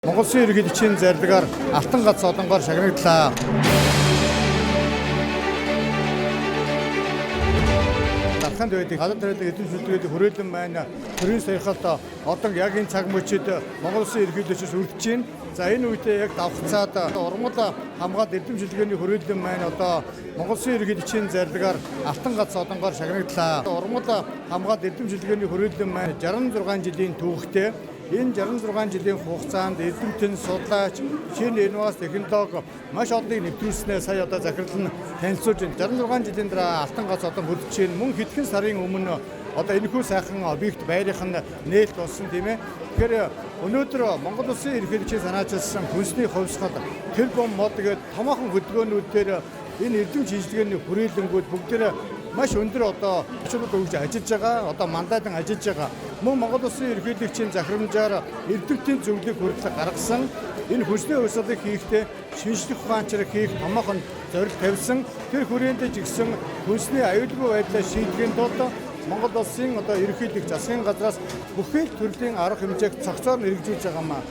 Монгол Улсын ерөнхийлөгчийн зарлагаар Алтан гац одонгоор шагнаглаа. Дарханд байдаг гадаад байдаг эдийн шүлтгээд хүрээлэн байна. Төрийн саяхалт одоо яг энэ цаг мөчид Монгол Улсын ерөнхийлөгчөөс үрдэж байна. За энэ үедээ яг давхцаад урмал хамгаалалт эдийн шүлтгээний хүрээлэн байна. Одоо Монгол Улсын ерөнхийлөгчийн зарлагаар Алтан гац одонгоор шагнаглаа. Урмал хамгаалалт эдийн шүлтгээний хүрээлэн байна. 66 жилийн түүхтэй. Энэ 66 жилийн хугацаанд эрдэмтэн, судлаач, шинэ инновац технологи маш олныг нэвтрүүлснээр сая одоо захирал нь танилцуулж байна. 66 жилийн дараа Алтан гац одоо хүрдэж байна. Мөн хэдхэн сарын өмнө одоо энэхүү сайхан объект байрах нь нээлт болсон тийм ээ. Тэгэхээр өнөөдөр Монгол Улсын ерөнхийлөгчийн санаачилсан хүнсний хувьсгал, тэр бом мод гээд томоохон хөдөлгөөнүүдээр энэ эрдэм шинжилгээний хүрээлэнгүүд бүгдээр маш өндөр одоо очрол өгж ажиллаж байгаа, одоо мандатан ажиллаж байгаа. Мөн Монгол Улсын ерөнхийлөгчийн захирамжаар эрдэмтдийн зөвлөлийг хүртэл гаргасан энэ хүнсний хувьсгалыг хийхдээ шинжлэх ухаанчаар хийх томоохон зорилго тавьсан. Тэр хүрээндээ жигсэн хүнсний аюулгүй байдлаа шийдэхийн тулд Монгол Улсын одоо ерөнхийлөгч засгийн газраас бүхэл төрлийн арга хэмжээг цогцоор нэрвэжүүлж байгаамаа.